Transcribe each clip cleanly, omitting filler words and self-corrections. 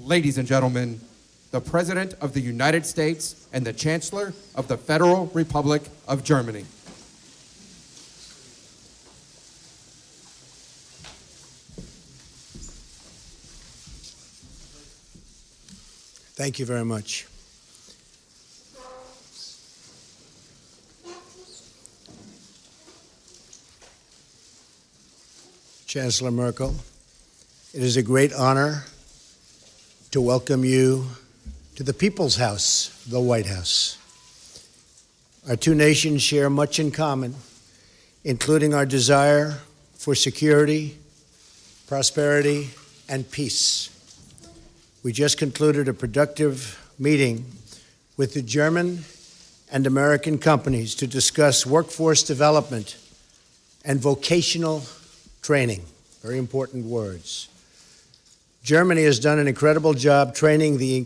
Ladies and gentlemen, the President of the United States and the Chancellor of the Federal Republic of Germany. Thank you very much. Chancellor Merkel, it is a great honor to welcome you to the People's House, the White House. Our two nations share much in common, including our desire for security, prosperity, and peace. We just concluded a productive meeting with the German and American companies to discuss workforce development and vocational training, very important words. Germany has done an incredible job training the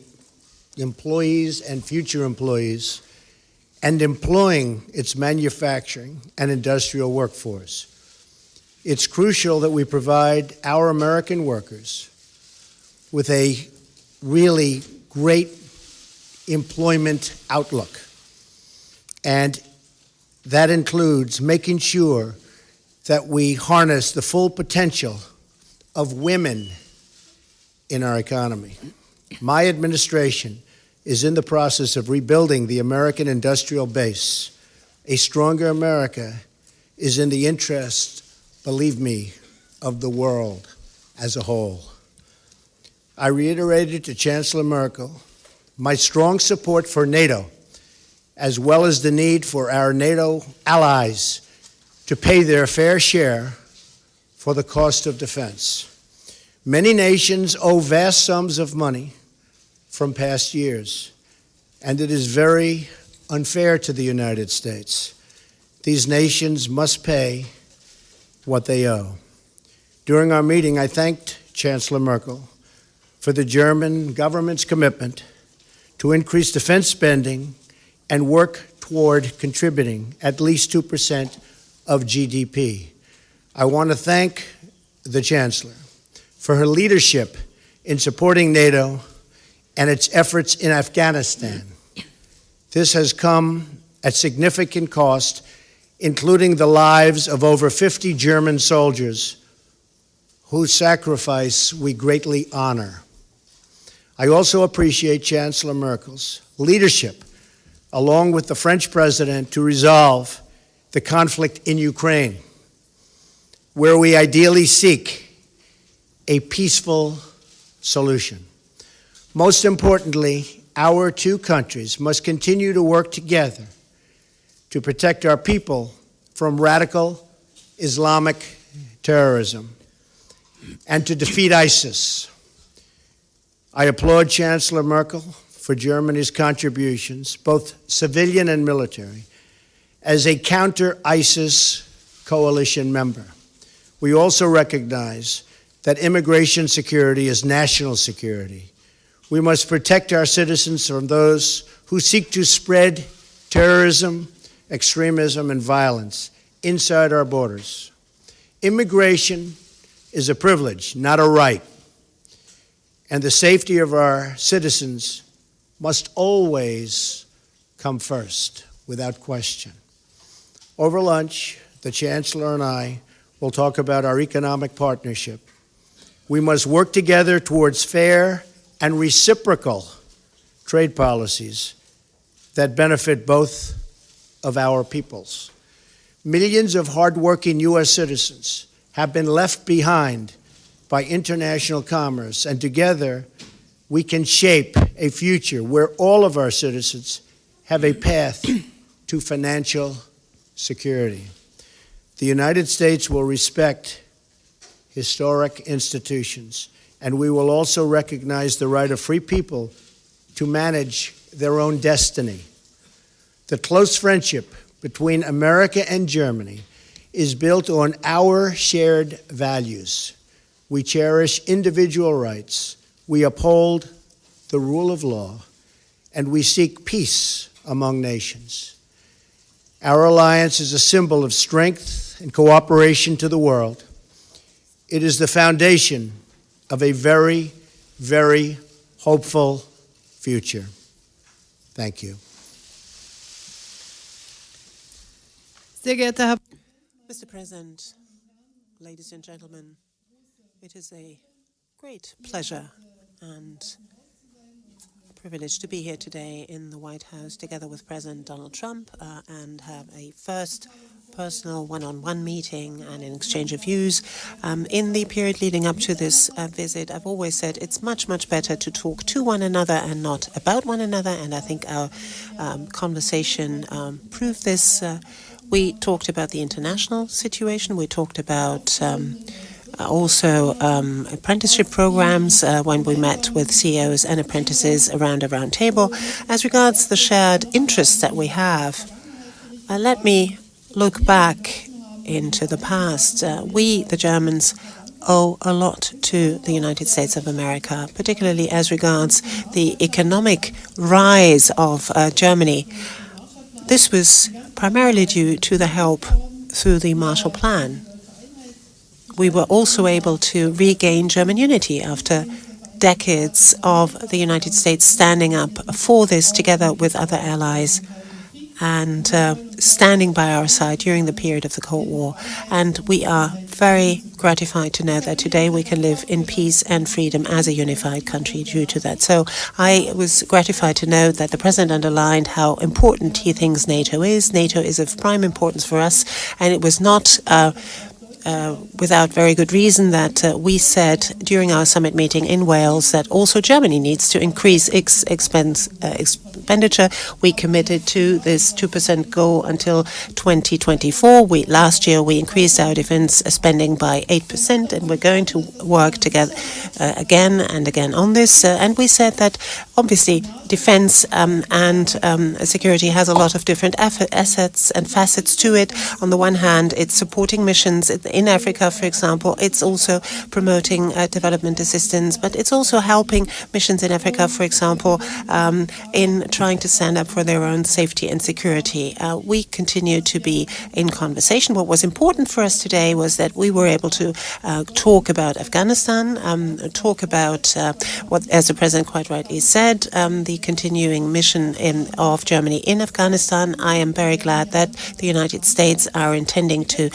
employees and future employees and employing its manufacturing and industrial workforce. It's crucial that we provide our American workers with a really great employment outlook. And that includes making sure that we harness the full potential of women in our economy. My administration is in the process of rebuilding the American industrial base. A stronger America is in the interest, believe me, of the world as a whole. I reiterated to Chancellor Merkel my strong support for NATO, as well as the need for our NATO allies to pay their fair share for the cost of defense. Many nations owe vast sums of money from past years, and it is very unfair to the United States. These nations must pay what they owe. During our meeting, I thanked Chancellor Merkel for the German government's commitment to increase defense spending and work toward contributing at least 2% of GDP. I want to thank the Chancellor for her leadership in supporting NATO and its efforts in Afghanistan. This has come at significant cost, including the lives of over 50 German soldiers whose sacrifice we greatly honor. I also appreciate Chancellor Merkel's leadership, along with the French president, to resolve the conflict in Ukraine, where we ideally seek a peaceful solution. Most importantly, our two countries must continue to work together to protect our people from radical Islamic terrorism and to defeat ISIS. I applaud Chancellor Merkel for Germany's contributions, both civilian and military, as a counter-ISIS coalition member. We also recognize that immigration security is national security. We must protect our citizens from those who seek to spread terrorism, extremism, and violence inside our borders. Immigration is a privilege, not a right. And the safety of our citizens must always come first, without question. Over lunch, the Chancellor and I will talk about our economic partnership. We must work together towards fair and reciprocal trade policies that benefit both of our peoples. Millions of hardworking U.S. citizens have been left behind by international commerce, and together we can shape a future where all of our citizens have a path to financial security. The United States will respect historic institutions, and we will also recognize the right of free people to manage their own destiny. The close friendship between America and Germany is built on our shared values. We cherish individual rights, we uphold the rule of law, and we seek peace among nations. Our alliance is a symbol of strength and cooperation to the world. It is the foundation of a very, very hopeful future. Thank you. Sehr geehrter Herr Mr. President, ladies and gentlemen, it is a great pleasure and privilege to be here today in the White House together with President Donald Trump and have a first personal one-on-one meeting and an exchange of views. In the period leading up to this visit, I've always said it's much, much better to talk to one another and not about one another, and I think our conversation proved this. We talked about the international situation. We talked about also apprenticeship programs when we met with CEOs and apprentices around a round table. As regards the shared interests that we have, let me look back into the past. We, the Germans, owe a lot to the United States of America, particularly as regards the economic rise of Germany. This was primarily due to the help through the Marshall Plan. We were also able to regain German unity after decades of the United States standing up for this together with other allies and standing by our side during the period of the Cold War. And we are very gratified to know that today we can live in peace and freedom as a unified country due to that. So I was gratified to know that the President underlined how important he thinks NATO is. NATO is of prime importance for us, and it was not without very good reason that we said during our summit meeting in Wales that also Germany needs to increase its expenditure. We committed to this 2% goal until 2024. Last year we increased our defense spending by 8%, and we're going to work together again and again on this. And we said that obviously defense and security has a lot of different assets and facets to it. On the one hand, it's supporting missions in Africa, for example. It's also promoting development assistance, but it's also helping missions in Africa, for example, in trying to stand up for their own safety and security. We continue to be in conversation. What was important for us today was that we were able to talk about Afghanistan, talk about what, as the President quite rightly said, the continuing mission of Germany in Afghanistan. I am very glad that the United States are intending to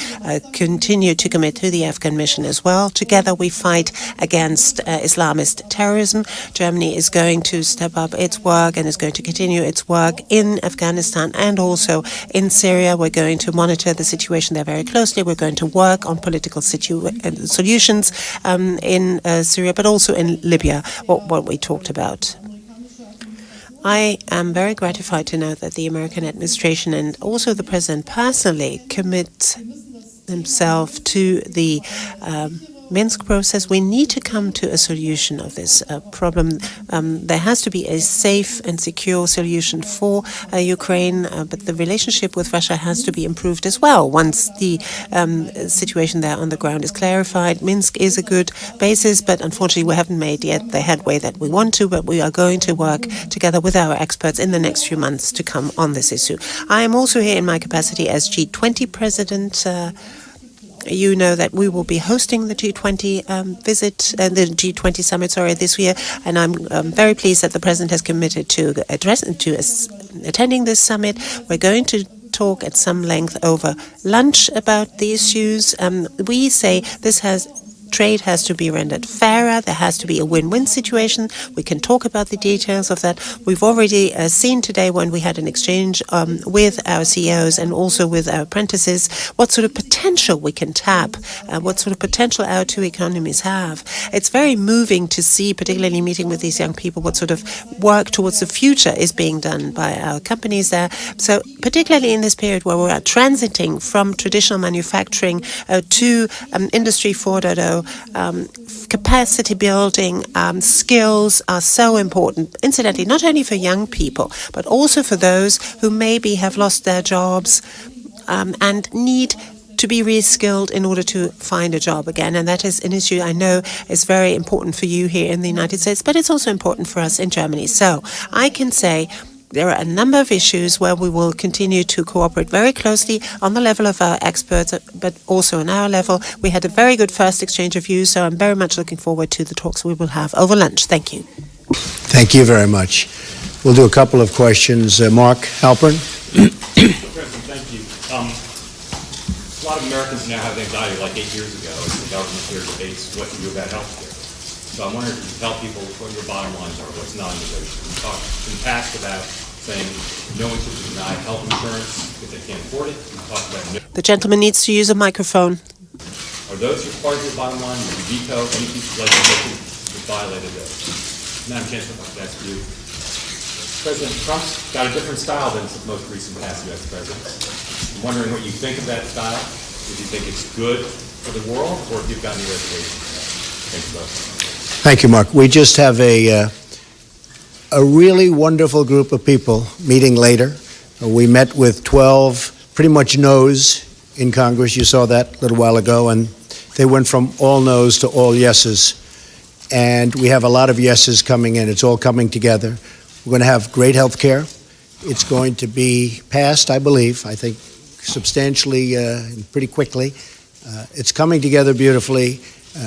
continue to commit to the Afghan mission as well. Together we fight against Islamist terrorism. Germany is going to step up its work and is going to continue its work in Afghanistan and also in Syria. We're going to monitor the situation there very closely. We're going to work on political solutions in Syria, but also in Libya, what we talked about. I am very gratified to know that the American administration and also the President personally commit himself to the Minsk process. We need to come to a solution of this problem. There has to be a safe and secure solution for Ukraine, but the relationship with Russia has to be improved as well. Once the situation there on the ground is clarified, Minsk is a good basis, but unfortunately we haven't made yet the headway that we want to, but we are going to work together with our experts in the next few months to come on this issue. I am also here in my capacity as G20 President. You know that we will be hosting the G20 the G20 summit, this year, and I'm very pleased that the President has committed to attending this summit. We're going to talk at some length over lunch about the issues. We say trade has to be rendered fairer. There has to be a win-win situation. We can talk about the details of that. We've already seen today when we had an exchange with our CEOs and also with our apprentices what sort of potential we can tap, what sort of potential our two economies have. It's very moving to see, particularly meeting with these young people, what sort of work towards the future is being done by our companies there. So particularly in this period where we're transiting from traditional manufacturing to Industry 4.0, capacity building, skills are so important, incidentally, not only for young people, but also for those who maybe have lost their jobs and need to be reskilled in order to find a job again. And that is an issue I know is very important for you here in the United States, but it's also important for us in Germany. So I can say there are a number of issues where we will continue to cooperate very closely on the level of our experts, but also on our level. We had a very good first exchange of views, so I'm very much looking forward to the talks we will have over lunch. Thank you. Thank you very much. We'll do a couple of questions. Mark Halpern. President, thank you. A lot of Americans now have anxiety, like 8 years ago, as the government here debates what to do about health care. So I'm wondering if you can tell people what your bottom lines are, what's non-negotiable. You talked in the past about saying no one should be denied health insurance if they can't afford it. You talked about no. The gentleman needs to use a microphone. Are those your part of your bottom line? Would you veto any piece of legislation that violated those? Madam Chancellor, if I could ask you. President Trump's got a different style than most recent past U.S. presidents. I'm wondering what you think of that style. If you think it's good for the world, or if you've got any reservations. Thanks, both. Thank you, Mark. We just have a really wonderful group of people meeting later. We met with 12 pretty much no's in Congress. You saw that a little while ago, and they went from all no's to all yeses. And we have a lot of yeses coming in. It's all coming together. We're going to have great health care. It's going to be passed, I believe, I think substantially and pretty quickly. It's coming together beautifully.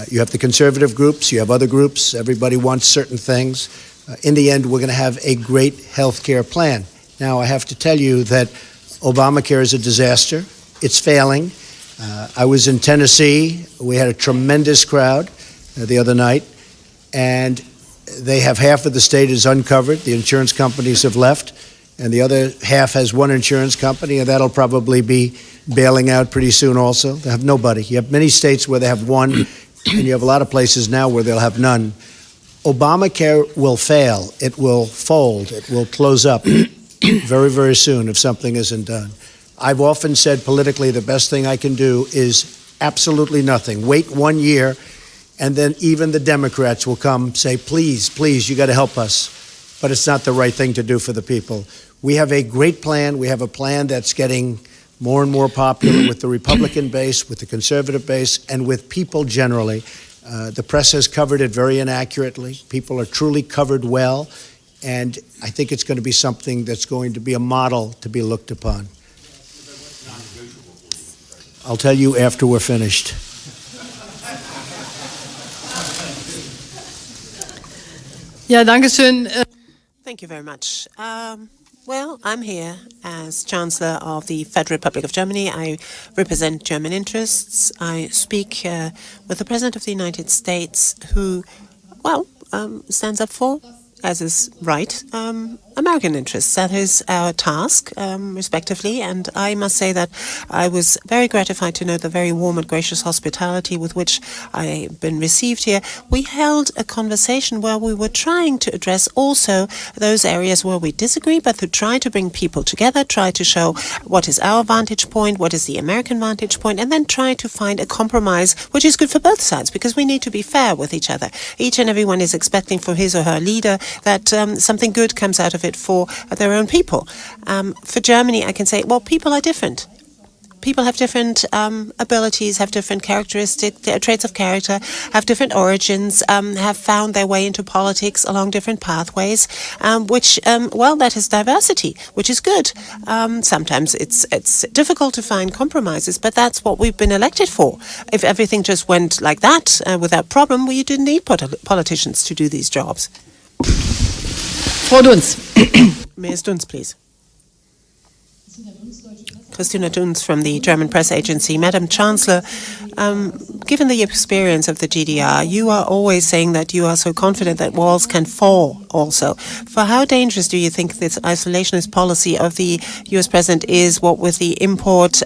You have the conservative groups, you have other groups, everybody wants certain things. In the end, we're going to have a great health care plan. Now, I have to tell you that Obamacare is a disaster. It's failing. I was in Tennessee. We had a tremendous crowd the other night, and they have half of the state is uncovered. The insurance companies have left, and the other half has one insurance company, and that'll probably be bailing out pretty soon also. They have nobody. You have many states where they have one, and you have a lot of places now where they'll have none. Obamacare will fail. It will fold. It will close up very, very soon if something isn't done. I've often said politically the best thing I can do is absolutely nothing. Wait 1 year, and then even the Democrats will come say, please, please, you got to help us. But it's not the right thing to do for the people. We have a great plan. We have a plan that's getting more and more popular with the Republican base, with the conservative base, and with people generally. The press has covered it very inaccurately. People are truly covered well, and I think it's going to be something that's going to be a model to be looked upon. I'll tell you after we're finished. Ja, danke schön. Thank you very much. Well, I'm here as Chancellor of the Federal Republic of Germany. I represent German interests. I speak with the President of the United States who, stands up for, as is right, American interests. That is our task, respectively. And I must say that I was very gratified to know the very warm and gracious hospitality with which I've been received here. We held a conversation where we were trying to address also those areas where we disagree, but to try to bring people together, try to show what is our vantage point, what is the American vantage point, and then try to find a compromise which is good for both sides, because we need to be fair with each other. Each and everyone is expecting for his or her leader that something good comes out of it for their own people. For Germany, I can say, well, people are different. People have different abilities, have different characteristics, traits of character, have different origins, have found their way into politics along different pathways, that is diversity, which is good. Sometimes it's difficult to find compromises, but that's what we've been elected for. If everything just went like that without problem, well, you didn't need politicians to do these jobs. Frau Dunz. Ms. Dunz, please. Christina Dunz from the German press agency. Madam Chancellor, given the experience of the GDR, you are always saying that you are so confident that walls can fall also. For how dangerous do you think this isolationist policy of the U.S. president is, what with the import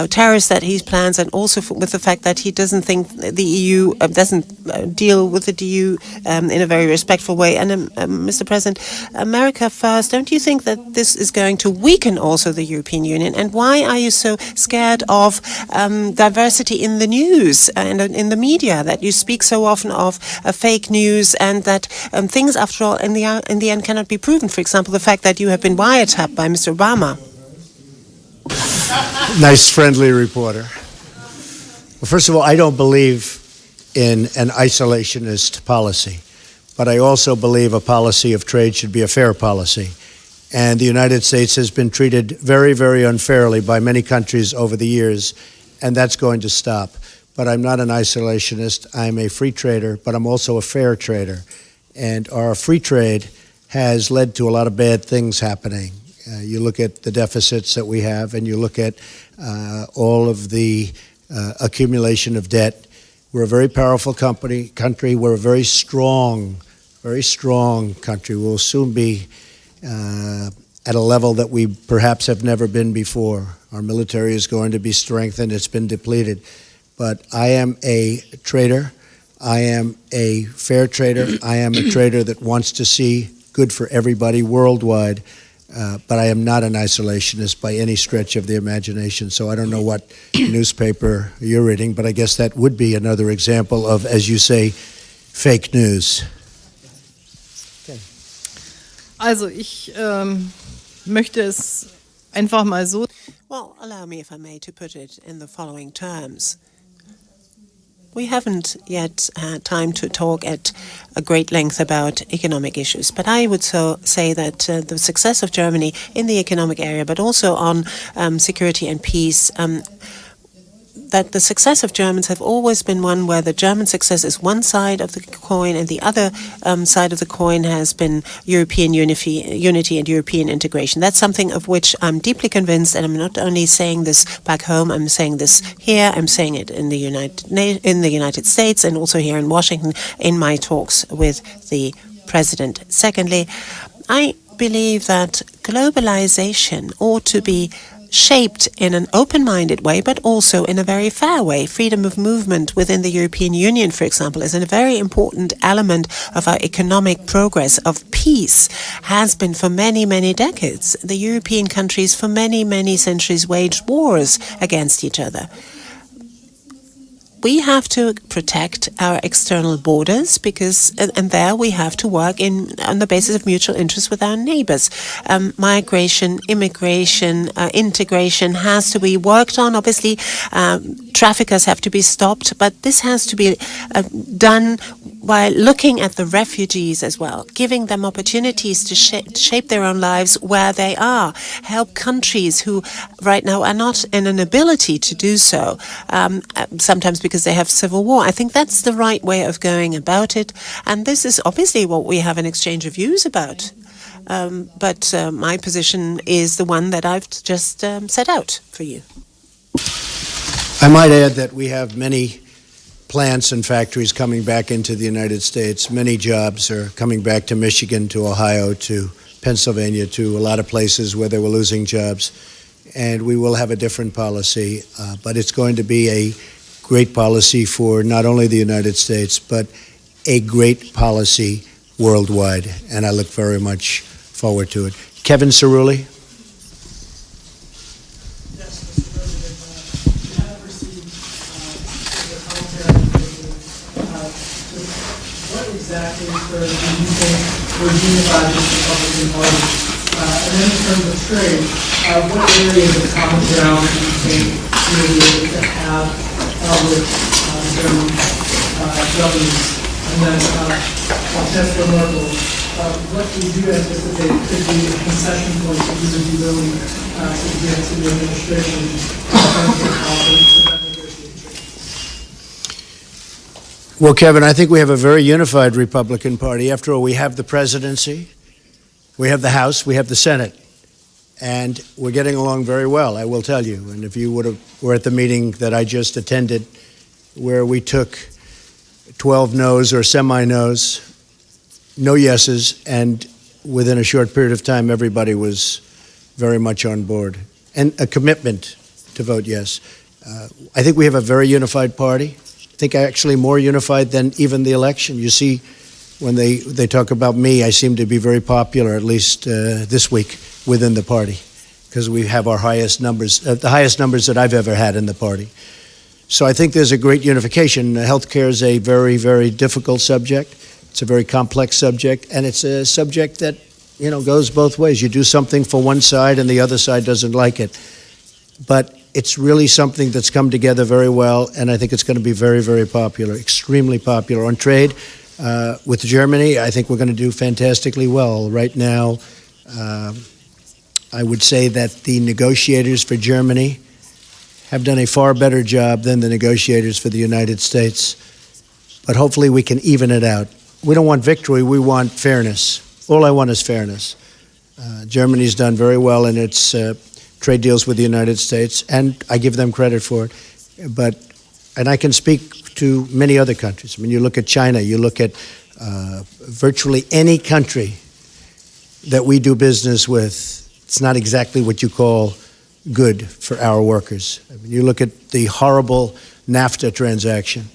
tariffs that he plans, and also with the fact that he doesn't think the EU doesn't deal with the EU in a very respectful way? And Mr. President, America first, don't you think that this is going to weaken also the European Union? And why are you so scared of diversity in the news and in the media, that you speak so often of fake news, and that things, after all, in the end cannot be proven? For example, the fact that you have been wiretapped by Mr. Obama. Nice, friendly reporter. Well, first of all, I don't believe in an isolationist policy, but I also believe a policy of trade should be a fair policy. And the United States has been treated very, very unfairly by many countries over the years, and that's going to stop. But I'm not an isolationist. I'm a free trader, but I'm also a fair trader. And our free trade has led to a lot of bad things happening. You look at the deficits that we have, and you look at all of the accumulation of debt. We're a very powerful country. We're a very strong country. We'll soon be at a level that we perhaps have never been before. Our military is going to be strengthened. It's been depleted. But I am a trader. I am a fair trader. I am a trader that wants to see good for everybody worldwide. But I am not an isolationist by any stretch of the imagination. So I don't know what newspaper you're reading, but I guess that would be another example of, as you say, fake news. Also ich möchte es einfach mal so. Well, allow me, if I may, to put it in the following terms. We haven't yet had time to talk at a great length about economic issues, but I would say that the success of Germany in the economic area, but also on security and peace, that the success of Germans have always been one where the German success is one side of the coin, and the other side of the coin has been European unity and European integration. That's something of which I'm deeply convinced, and I'm not only saying this back home, I'm saying this here, I'm saying it in the United States and also here in Washington in my talks with the President. Secondly, I believe that globalization ought to be shaped in an open-minded way, but also in a very fair way. Freedom of movement within the European Union, for example, is a very important element of our economic progress, of peace, has been for many, many decades. The European countries for many, many centuries waged wars against each other. We have to protect our external borders and there we have to work on the basis of mutual interest with our neighbors. Migration, immigration, integration has to be worked on. Obviously, traffickers have to be stopped, but this has to be done by looking at the refugees as well, giving them opportunities to shape their own lives where they are, help countries who right now are not in an ability to do so, sometimes because they have civil war. I think that's the right way of going about it, and this is obviously what we have an exchange of views about. But my position is the one that I've just set out for you. I might add that we have many plants and factories coming back into the United States. Many jobs are coming back to Michigan, to Ohio, to Pennsylvania, to a lot of places where they were losing jobs. And we will have a different policy, but it's going to be a great policy for not only the United States, but a great policy worldwide. And I look very much forward to it. Kevin Cerulli. Exactly do you think would unify this Republican Party? And then in terms of trade, what areas of common ground do you think you would be able to have with German governments? And then Chancellor Merkel, what do you anticipate could be a concession point that you would be willing to give to the administration in terms of how to negotiate trade? Well, Kevin, I think we have a very unified Republican Party. After all, we have the presidency, we have the House, we have the Senate, and we're getting along very well, I will tell you. And if you were at the meeting that I just attended, where we took 12 no's or semi-no's, no yeses, and within a short period of time, everybody was very much on board, and a commitment to vote yes. I think we have a very unified party. I think actually more unified than even the election. You see, when they talk about me, I seem to be very popular, at least this week, within the party, because we have our highest numbers, the highest numbers that I've ever had in the party. So I think there's a great unification. Healthcare is a very, very difficult subject. It's a very complex subject, and it's a subject that, goes both ways. You do something for one side, and the other side doesn't like it. But it's really something that's come together very well, and I think it's going to be very, very popular, extremely popular. On trade, with Germany, I think we're going to do fantastically well. Right now, I would say that the negotiators for Germany have done a far better job than the negotiators for the United States. But hopefully we can even it out. we don't want victory, we want fairness. All I want is fairness. Germany's done very well in its trade deals with the United States, and I give them credit for it. And I can speak to many other countries. I mean, you look at China, you look at virtually any country that we do business with, it's not exactly what you call good for our workers. I mean, you look at the horrible NAFTA transaction.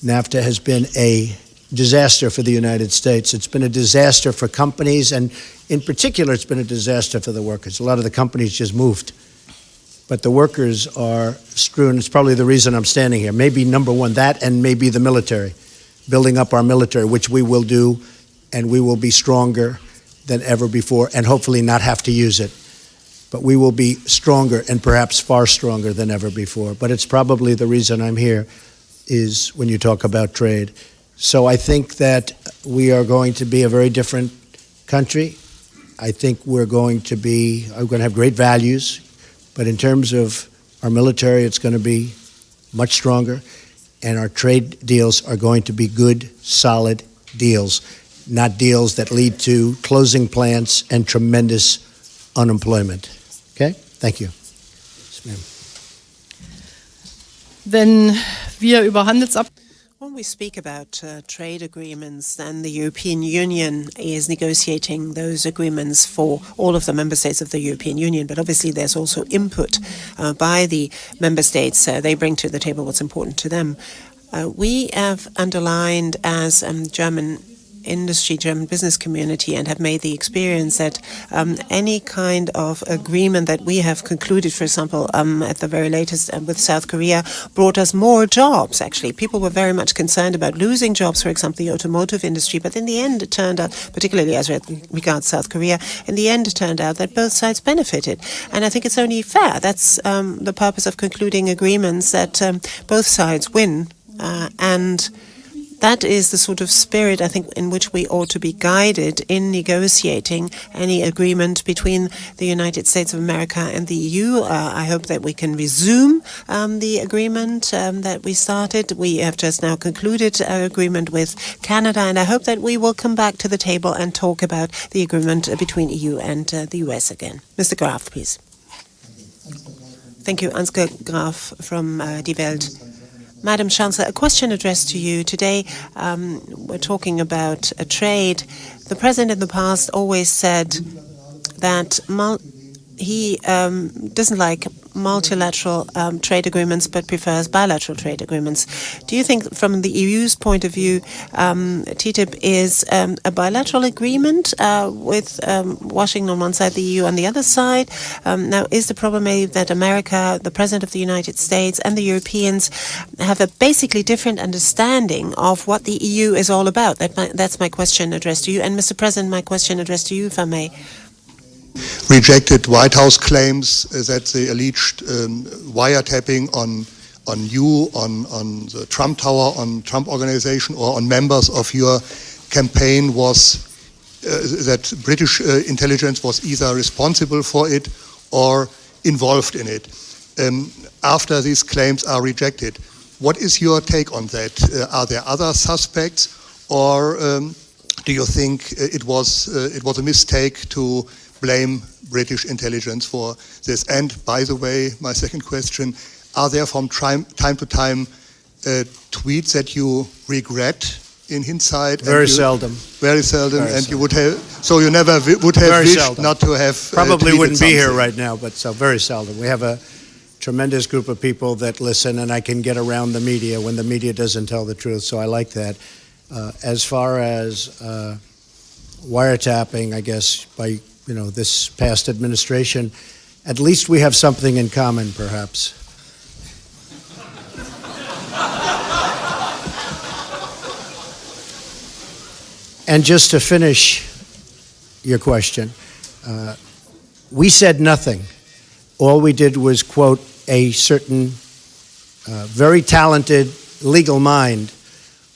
NAFTA has been a disaster for the United States. It's been a disaster for companies, and in particular, it's been a disaster for the workers. A lot of the companies just moved. But the workers are strewn. It's probably the reason I'm standing here. Maybe number one, that, and maybe the military. Building up our military, which we will do, and we will be stronger than ever before, and hopefully not have to use it. But we will be stronger, and perhaps far stronger than ever before. But it's probably the reason I'm here, is when you talk about trade. So I think that we are going to be a very different country. I think we're going to have great values. But in terms of our military, it's going to be much stronger, and our trade deals are going to be good, solid deals, not deals that lead to closing plants and tremendous unemployment. Okay? Thank you. Yes, ma'am. Wenn wir über When we speak about trade agreements, then the European Union is negotiating those agreements for all of the member states of the European Union. But obviously, there's also input by the member states. They bring to the table what's important to them. We have underlined as German business community, and have made the experience that any kind of agreement that we have concluded, for example, at the very latest with South Korea, brought us more jobs, actually. People were very much concerned about losing jobs, for example, the automotive industry. But in the end, it turned out, particularly as regards South Korea, in the end, it turned out that both sides benefited. And I think it's only fair. That's the purpose of concluding agreements, that both sides win. And that is the sort of spirit, I think, in which we ought to be guided in negotiating any agreement between the United States of America and the EU. I hope that we can resume the agreement that we started. We have just now concluded an agreement with Canada, and I hope that we will come back to the table and talk about the agreement between EU and the US again. Mr. Graf, please. Thank you. Ansgar Graf from Die Welt. Madam Chancellor, a question addressed to you. Today, we're talking about trade. The President in the past always said that he doesn't like multilateral trade agreements, but prefers bilateral trade agreements. Do you think, from the EU's point of view, TTIP is a bilateral agreement with Washington on one side, the EU on the other side? Now, is the problem maybe that America, the President of the United States, and the Europeans have a basically different understanding of what the EU is all about? That's my question addressed to you. And, Mr. President, my question addressed to you, if I may. Rejected White House claims that the alleged wiretapping on you, on the Trump Tower, on Trump Organization, or on members of your campaign was that British intelligence was either responsible for it or involved in it. After these claims are rejected, what is your take on that? Are there other suspects, or do you think it was a mistake to blame British intelligence for this? And by the way, my second question, are there from time to time tweets that you regret in hindsight? Very seldom. Very seldom. Very and seldom. you would have, so you never would have Very wished seldom. not to have Probably tweeted wouldn't be here something. right now, but so very seldom. We have a tremendous group of people that listen, and I can get around the media when the media doesn't tell the truth, so I like that. As far as wiretapping, I guess, by this past administration, at least we have something in common, perhaps. And just to finish your question, we said nothing. All we did was quote a certain very talented legal mind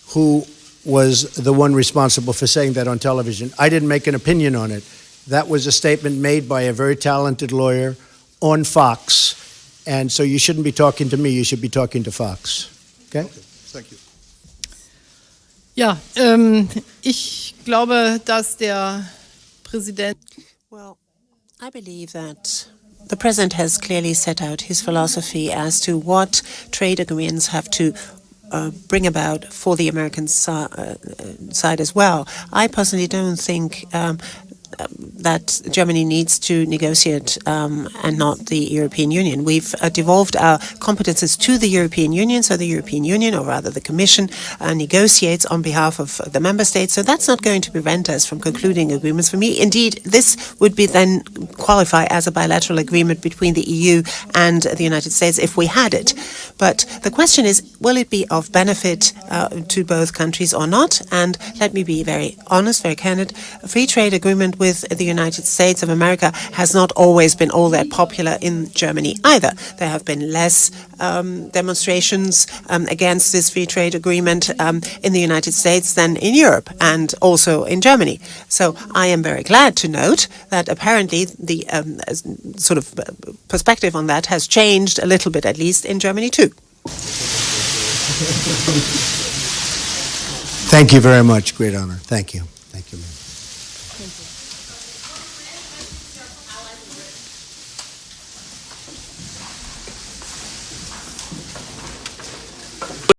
who was the one responsible for saying that on television. I didn't make an opinion on it. That was a statement made by a very talented lawyer on Fox. And so you shouldn't be talking to me, you should be talking to Fox. Okay? Thank you. Ja, ich glaube, dass der Präsident Well, I believe that the President has clearly set out his philosophy as to what trade agreements have to bring about for the American side as well. I personally don't think that Germany needs to negotiate and not the European Union. We've devolved our competences to the European Union, so the European Union, or rather the Commission, negotiates on behalf of the member states. So that's not going to prevent us from concluding agreements. For me, indeed, this would be then qualify as a bilateral agreement between the EU and the United States if we had it. But the question is, will it be of benefit to both countries or not? And let me be very honest, very candid. A free trade agreement with the United States of America has not always been all that popular in Germany either. There have been less demonstrations against this free trade agreement in the United States than in Europe and also in Germany. So I am very glad to note that apparently the sort of perspective on that has changed a little bit, at least in Germany too. Thank you very much. Great honor. Thank you. Thank you, ma'am.